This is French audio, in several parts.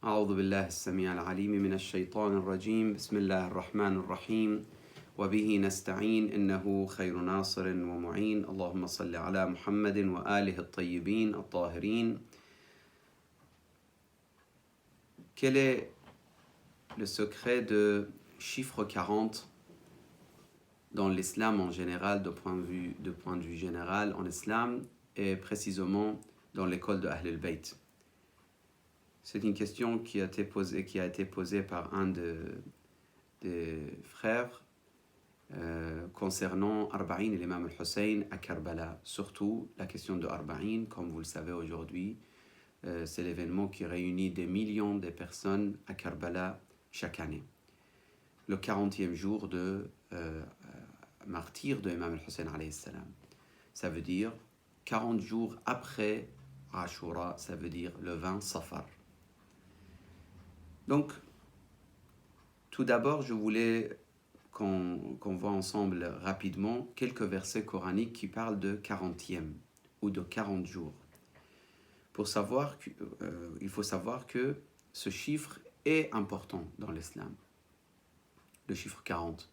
أعوذ بالله السميع العليم من الشيطان الرجيم بسم الله الرحمن الرحيم وبه نستعين إنه خير ناصر ومعين اللهم صل على محمد وآله الطيبين الطاهرين. Quel est le secret de chiffre 40 dans l'islam en général, de point de vue général en islam et précisément dans l'école de Ahl al-Bayt? C'est une question qui a été posée par un des frères concernant Arba'in et l'imam al-Hussein à Karbala. Surtout la question de Arba'in, comme vous le savez aujourd'hui, c'est l'événement qui réunit des millions de personnes à Karbala chaque année. Le 40e jour de martyre de l'imam al-Hussein alayhi salam. Ça veut dire 40 jours après Ashura, ça veut dire le 20 Safar. Donc, tout d'abord, je voulais qu'on voit ensemble rapidement quelques versets coraniques qui parlent de 40e ou de 40 jours. Il faut savoir que ce chiffre est important dans l'islam, le chiffre 40.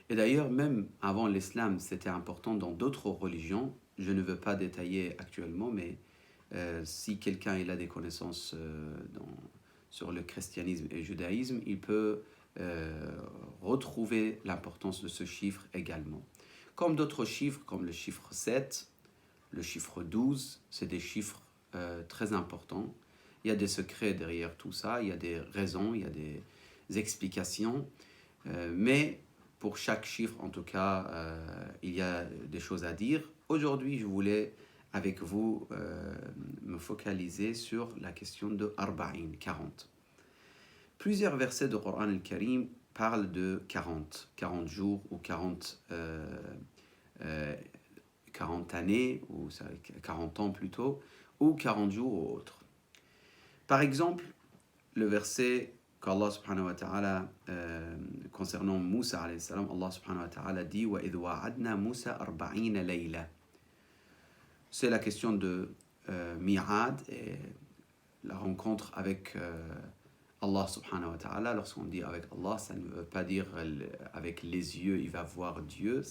Et d'ailleurs, même avant l'islam, c'était important dans d'autres religions. Je ne veux pas détailler actuellement, mais si quelqu'un a des connaissances sur le christianisme et le judaïsme, il peut retrouver l'importance de ce chiffre également. Comme d'autres chiffres, comme le chiffre 7, le chiffre 12, c'est des chiffres très importants. Il y a des secrets derrière tout ça, il y a des raisons, il y a des explications, mais pour chaque chiffre, en tout cas, il y a des choses à dire. Aujourd'hui, je voulais, avec vous, me focaliser sur la question de Arba'in, 40. Plusieurs versets du Coran al-Karim parlent de 40 jours ou 40 années, ou 40 ans plutôt, ou 40 jours ou autre. Par exemple, le verset qu'Allah subhanahu wa ta'ala, concernant Moussa alayhi salam, Allah subhanahu wa ta'ala dit « Wa idh wa'adna Moussa arba'ina layla » C'est la question de Mi'ad et la rencontre avec Allah subhanahu wa ta'ala. Lorsqu'on dit avec Allah, ça ne veut pas dire avec les yeux, il va voir Dieu.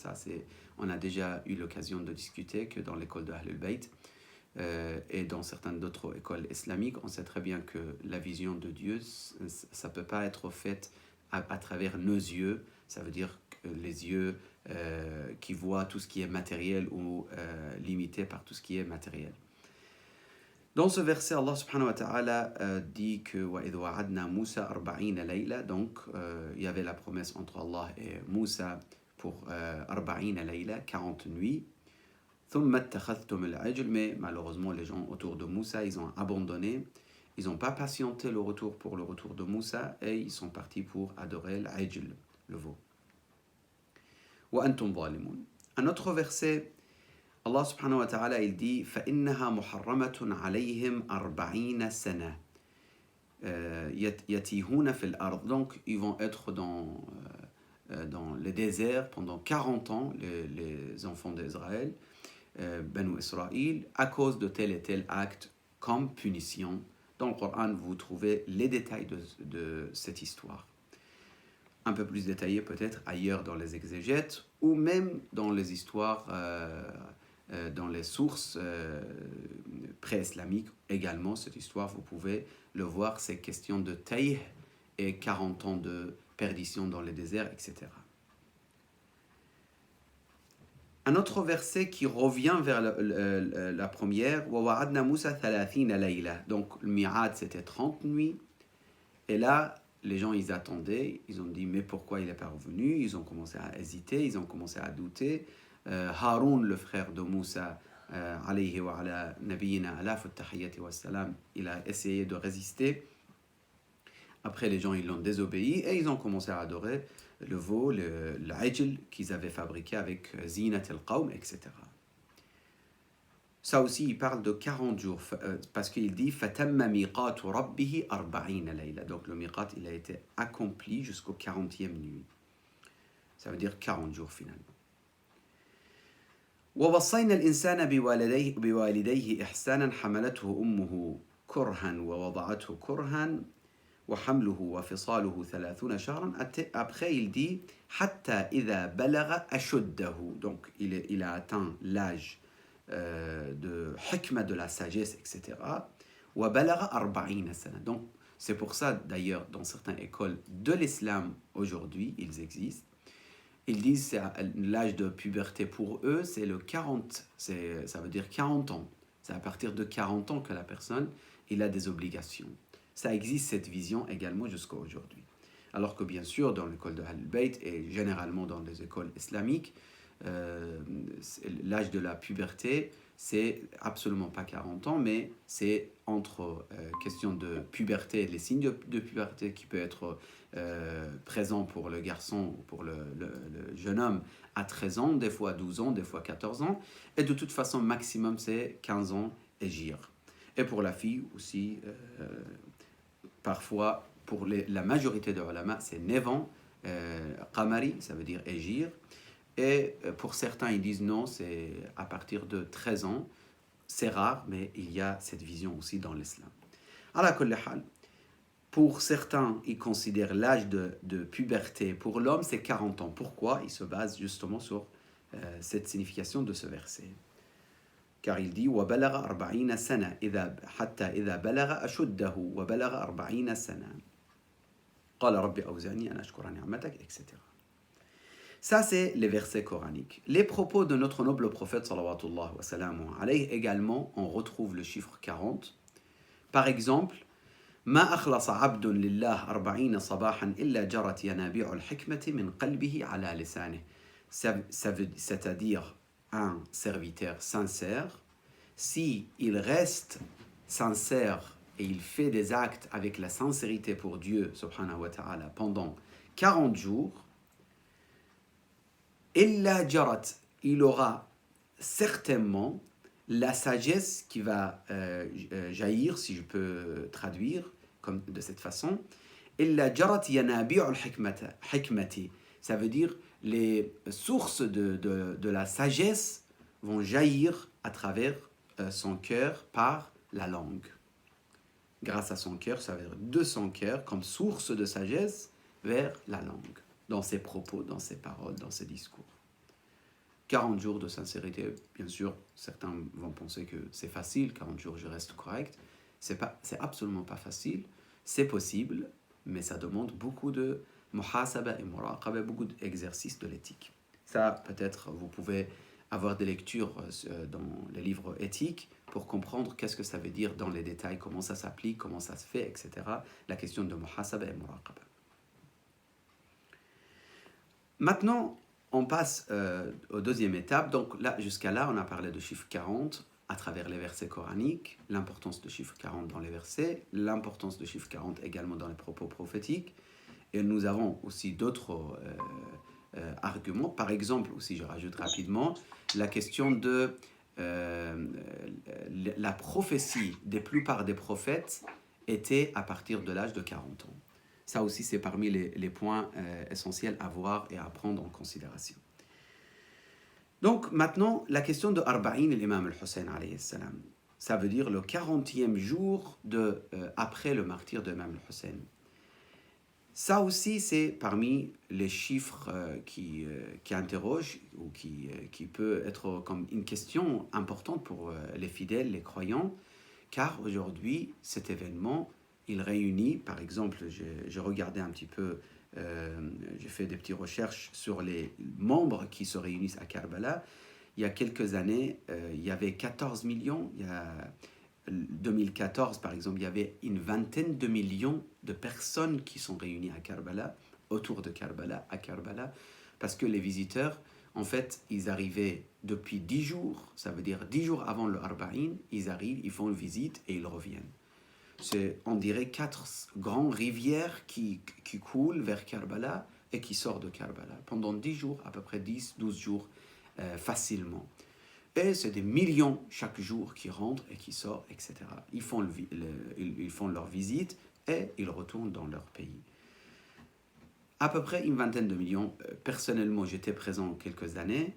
On a déjà eu l'occasion de discuter que dans l'école de Ahl al-Bayt et dans certaines d'autres écoles islamiques, on sait très bien que la vision de Dieu, ça ne peut pas être faite à travers nos yeux. Ça veut dire que les yeux qui voient tout ce qui est matériel ou limité par tout ce qui est matériel. Dans ce verset, Allah subhanahu wa ta'ala dit que وَإِذْ وَعَدْنَا مُوسَى أَرْبَعِينَ لَيْلَةً. Donc, il y avait la promesse entre Allah et Moussa pour أربعين ليلة, 40 nuits. ثُمَّ اتَّخَذْتُمُ الْعِجْلَ. Mais malheureusement, les gens autour de Moussa, ils ont abandonné. Ils n'ont pas patienté le retour de Moussa et ils sont partis pour adorer l'Ijl, le veau. وَأَنْتُمْ ظَالِمُونَ. Un autre verset, Allah subhanahu wa ta'ala, il dit فَإِنَّهَا مُحَرَّمَةٌ عَلَيْهِمْ 40 سَنَةً يَتِيهُونَ فِي الْأَرْضِ. Donc, ils vont être dans le désert pendant 40 ans, les enfants d'Israël, Banu Israël, à cause de tel et tel acte comme punition. Dans le Coran, vous trouvez les détails de cette histoire. Un peu plus détaillé peut-être ailleurs dans les exégètes ou même dans les histoires, dans les sources pré-islamiques également. Cette histoire, vous pouvez le voir, c'est question de taïh et 40 ans de perdition dans les déserts, etc. Un autre verset qui revient vers la première, وَوَعَدْنَا مُوسَى 30 لَيْلَةً. Donc le mi'ad c'était 30 nuits, et là les gens ils attendaient, ils ont dit mais pourquoi il n'est pas revenu? Ils ont commencé à hésiter, ils ont commencé à douter. Haroun, le frère de Moussa, alayhi wa ala nabiyina alaf tahiyyati wa salam, il a essayé de résister. Après les gens ils l'ont désobéi et ils ont commencé à adorer le veau, l'Ijl qu'ils avaient fabriqué avec Zinat al-Qawm, etc. Ça aussi, il parle de 40 jours, parce qu'il dit فَتَمَّ مِيقَاتُ رَبِّهِ 40 لَيْلَةً. Donc le miqat, il a été accompli jusqu'au 40e nuit. Ça veut dire 40 jours finalement. وَوَصَّيْنَا الْإِنسَانَ بِوَالِدَيْهِ إِحْسَانًا حَمَلَتْهُ أُمُّهُ كُرْهًا وَوَضَعَتْهُ كُرْهًا وحمله وفصاله 30 شهرا. Après, il dit حتى إذا بلغ أشده. Donc, il a atteint l'âge de hikmah, de la sagesse, etc. وبلغ 40 سنة. Donc, c'est pour ça, d'ailleurs, dans certaines écoles de l'islam aujourd'hui, ils existent. Ils disent que l'âge de puberté pour eux, c'est le 40, ça veut dire 40 ans. C'est à partir de 40 ans que la personne il a des obligations. Ça existe cette vision également jusqu'à aujourd'hui. Alors que bien sûr, dans l'école de Ahl-Bayt et généralement dans les écoles islamiques, l'âge de la puberté, c'est absolument pas 40 ans, mais c'est entre question de puberté, les signes de puberté qui peut être présent pour le garçon ou pour le jeune homme à 13 ans, des fois 12 ans, des fois 14 ans, et de toute façon, maximum, c'est 15 ans et gire. Et pour la fille aussi, parfois, pour la majorité des ulama, c'est 9 ans, qamari, ça veut dire égir. Et pour certains, ils disent non, c'est à partir de 13 ans. C'est rare, mais il y a cette vision aussi dans l'islam. Ala kulli hal, pour certains, ils considèrent l'âge de puberté pour l'homme, c'est 40 ans. Pourquoi? Ils se basent justement sur cette signification de ce verset. Car il dit وَبَلَغَ 40 سَنَةً حَتَّى إِذَا بَلَغَ أَشُدَّهُ وَبَلَغَ 40 سَنَةً قَالَ رَبِّ أَوْزِعْنِي أَنْ أَشْكُرَ نِعْمَتَكَ, etc. Ça, c'est les versets coraniques. Les propos de notre noble prophète, salawatullah wa salamu alayhi, également, on retrouve le chiffre 40. Par exemple, ما أخلص عبد لله 40 صباحا إلا جرت ينابيع الحكمة من قلبه على لسانه. C'est-à-dire un serviteur sincère, si il reste sincère et il fait des actes avec la sincérité pour Dieu subhanahu wa ta'ala pendant 40 jours, illa jarat, il aura certainement la sagesse qui va jaillir, si je peux traduire comme de cette façon. Illa jarat yanabi'ul hikmati, ça veut dire les sources de la sagesse vont jaillir à travers son cœur par la langue. Grâce à son cœur, ça veut dire de son cœur comme source de sagesse vers la langue, dans ses propos, dans ses paroles, dans ses discours. 40 jours de sincérité, bien sûr, certains vont penser que c'est facile, 40 jours je reste correct. C'est absolument pas facile, c'est possible, mais ça demande beaucoup de muhasaba et muraqaba, beaucoup d'exercices de l'éthique. Ça, peut-être, vous pouvez avoir des lectures dans les livres éthiques pour comprendre qu'est-ce que ça veut dire dans les détails, comment ça s'applique, comment ça se fait, etc. La question de muhasaba et muraqaba. Maintenant, on passe aux deuxième étape. Donc là, jusqu'à là, on a parlé de chiffre 40 à travers les versets coraniques, l'importance de chiffre 40 dans les versets, l'importance de chiffre 40 également dans les propos prophétiques. Et nous avons aussi d'autres arguments. Par exemple, aussi je rajoute rapidement, la question de la prophétie des plupart des prophètes était à partir de l'âge de 40 ans. Ça aussi, c'est parmi les points essentiels à voir et à prendre en considération. Donc maintenant, la question de Arba'in et l'imam al-Hussein alayhi salam. Ça veut dire le 40e jour après le martyre de l'imam al-Hussein. Ça aussi, c'est parmi les chiffres qui interrogent ou qui peut être comme une question importante pour les fidèles, les croyants, car aujourd'hui, cet événement, il réunit, par exemple, j'ai regardé un petit peu, j'ai fait des petites recherches sur les membres qui se réunissent à Karbala. Il y a quelques années, il y avait 14 millions, il y a 2014, par exemple, il y avait une vingtaine de millions de personnes qui sont réunies à Karbala, autour de Karbala, à Karbala, parce que les visiteurs, en fait, ils arrivaient depuis 10 jours, ça veut dire 10 jours avant le Arba'in, ils arrivent, ils font une visite et ils reviennent. C'est, on dirait, 4 grandes rivières qui coulent vers Karbala et qui sortent de Karbala pendant 10 jours, à peu près 10-12 jours, facilement. Et c'est des millions chaque jour qui rentrent et qui sortent, etc. Ils font leur visite et ils retournent dans leur pays. À peu près une vingtaine de millions. Personnellement, j'étais présent quelques années.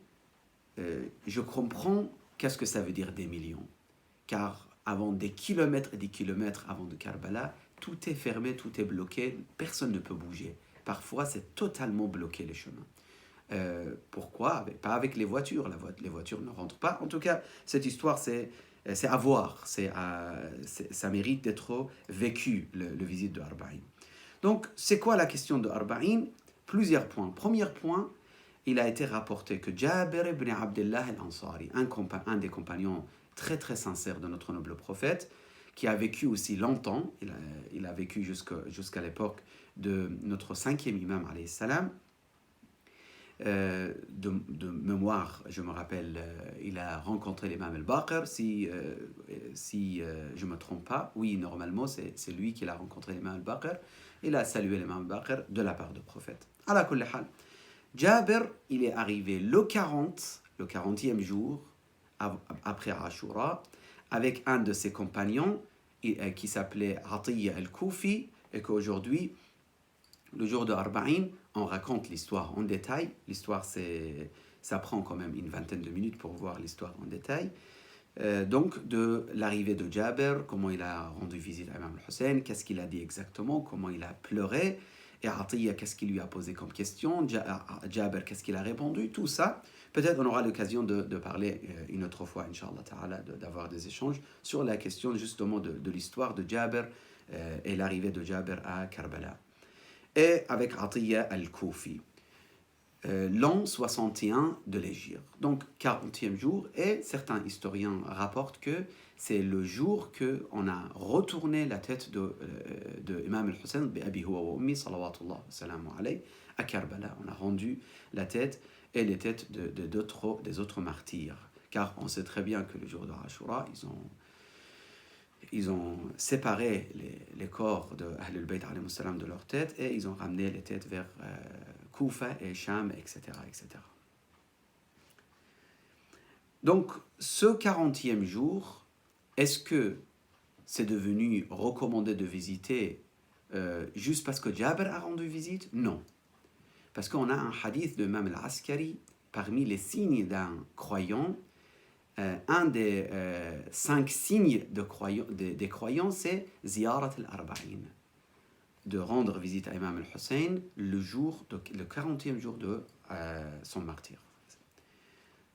Je comprends qu'est-ce que ça veut dire des millions. Car avant des kilomètres et des kilomètres avant de Karbala, tout est fermé, tout est bloqué, personne ne peut bouger. Parfois, c'est totalement bloqué les chemins. Pourquoi? Pas avec les voitures, les voitures ne rentrent pas. En tout cas, cette histoire, c'est à voir, ça mérite d'être vécu, le visite de Arba'in. Donc, c'est quoi la question de Arba'in? Plusieurs points. Premier point, il a été rapporté que Jabir ibn Abdullah al-Ansari, un des compagnons très très sincères de notre noble prophète, qui a vécu aussi longtemps, il a vécu jusqu'à l'époque de notre cinquième imam, alayhi salam, de mémoire, je me rappelle, il a rencontré l'imam al-Baqir, si je ne me trompe pas, oui, normalement, c'est lui qui l'a rencontré l'imam al-Baqir, il a salué l'imam al-Baqir de la part du prophète. Ala kulli hal. Jabir, il est arrivé le 40e jour, après Ashura, avec un de ses compagnons, qui s'appelait Atiyya al-Koufi, et qu'aujourd'hui, le jour de Arba'in, on raconte l'histoire en détail. L'histoire, ça prend quand même une vingtaine de minutes pour voir l'histoire en détail. Donc, de l'arrivée de Jabir, comment il a rendu visite à Imam al-Hussein, qu'est-ce qu'il a dit exactement, comment il a pleuré, et Atiyya, qu'est-ce qu'il lui a posé comme question, Jabir, qu'est-ce qu'il a répondu, tout ça. Peut-être on aura l'occasion de parler une autre fois, Inch'Allah Ta'ala, d'avoir des échanges sur la question justement de l'histoire de Jabir et l'arrivée de Jabir à Karbala. Et avec Atiyya al-Koufi. L'an 61 de l'Hégire, donc 40e jour, et certains historiens rapportent que c'est le jour qu'on a retourné la tête de Imam al-Hussein bi-abi huwa wa ummi salawatullah wa salamu alayhi à Karbala. On a rendu la tête et les têtes des autres martyrs, car on sait très bien que le jour de Ashura, ils ont séparé les corps de Ahlul Bayt alayhi salam de leurs têtes et ils ont ramené les têtes vers Koufa et Sham, etc., etc. Donc, ce 40e jour, est-ce que c'est devenu recommandé de visiter juste parce que Jabir a rendu visite? Non. Parce qu'on a un hadith de Imam al-Askari, parmi les signes d'un croyant, un des 5 signes des croyants, c'est Ziyarat al-Arba'in, de rendre visite à Imam al-Hussein le 40e jour de son martyr,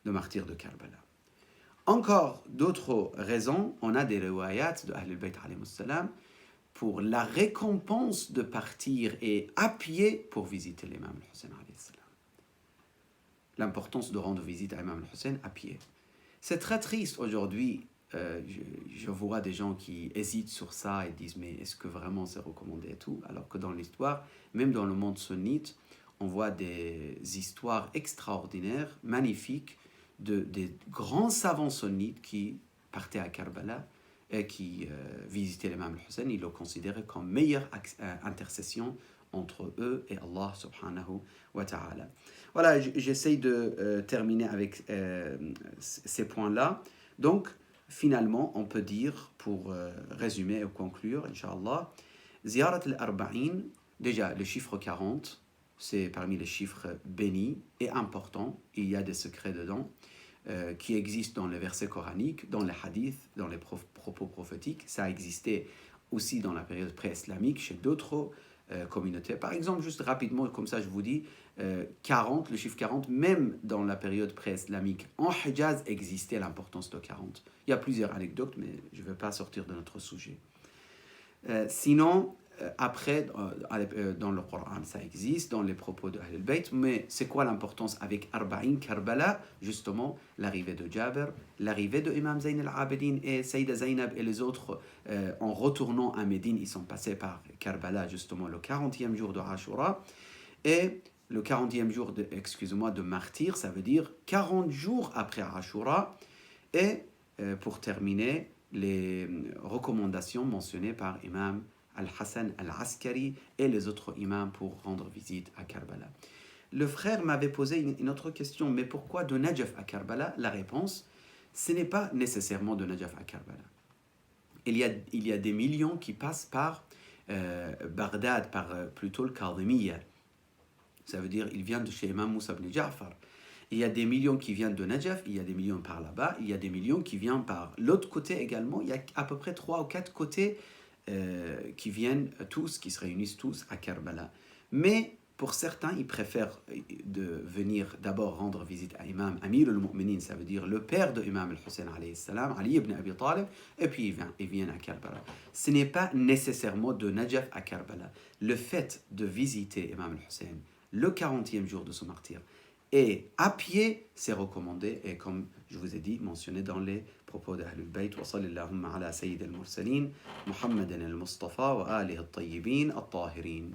le martyr de Karbala. Encore d'autres raisons, on a des riwayats de Ahlul Bayt alayhi salam pour la récompense de partir et à pied pour visiter l'imam al-Hussein alayhi salam. L'importance de rendre visite à Imam al-Hussein à pied. C'est très triste aujourd'hui. Je vois des gens qui hésitent sur ça et disent mais est-ce que vraiment c'est recommandé et tout, alors que dans l'histoire, même dans le monde sunnite, on voit des histoires extraordinaires, magnifiques, des grands savants sunnites qui partaient à Karbala et qui visitaient l'imam al-Hussein. Ils le considéraient comme meilleure intercession entre eux et Allah subhanahu wa ta'ala. Voilà, j'essaye de terminer avec ces points-là. Donc, finalement, on peut dire, pour résumer et conclure, Inch'Allah, Ziyarat al-Arba'in, déjà, le chiffre 40, c'est parmi les chiffres bénis et importants. Il y a des secrets dedans qui existent dans les versets coraniques, dans les hadiths, dans les propos prophétiques. Ça a existé aussi dans la période pré-islamique chez d'autres communautés. Par exemple, juste rapidement, comme ça je vous dis, 40, le chiffre 40, même dans la période pré-islamique, en Hijaz existait l'importance de 40. Il y a plusieurs anecdotes, mais je ne vais pas sortir de notre sujet. Sinon, après, dans le Coran, ça existe, dans les propos de Ahl al-Bayt, mais c'est quoi l'importance avec Arba'in, Karbala? Justement, l'arrivée de Jabir, l'arrivée de Imam Zayn al-Abidin et Sayyida Zainab et les autres, en retournant à Médine, ils sont passés par Karbala, justement, le 40e jour de Ashura, et le 40e jour de martyr, ça veut dire 40 jours après Ashura, et pour terminer, les recommandations mentionnées par Imam Al-Hassan Al-Askari et les autres imams pour rendre visite à Karbala. Le frère m'avait posé une autre question, mais pourquoi de Najaf à Karbala? La réponse, ce n'est pas nécessairement de Najaf à Karbala. Il y a des millions qui passent par Bagdad, par plutôt le Kadhimiyya. Ça veut dire, il vient de chez Imam Moussa ibn Ja'far. Il y a des millions qui viennent de Najaf, il y a des millions par là-bas, il y a des millions qui viennent par l'autre côté également. Il y a à peu près 3 ou 4 côtés qui viennent tous, qui se réunissent tous à Karbala. Mais pour certains, ils préfèrent de venir d'abord rendre visite à Imam Amir al-Mu'minin, ça veut dire le père de Imam al-Hussein alayhi salam, Ali ibn Abi Talib, et puis ils viennent à Karbala. Ce n'est pas nécessairement de Najaf à Karbala. Le fait de visiter Imam al-Hussein le 40e jour de son martyre et à pied, c'est recommandé, et comme je vous ai dit, mentionné dans les propos d'Ahlul Bayt, wa sallallahu ala sayyid al-mursalin, Muhammadan al-Mustafa wa alihi al-tayyibin al-tahirin.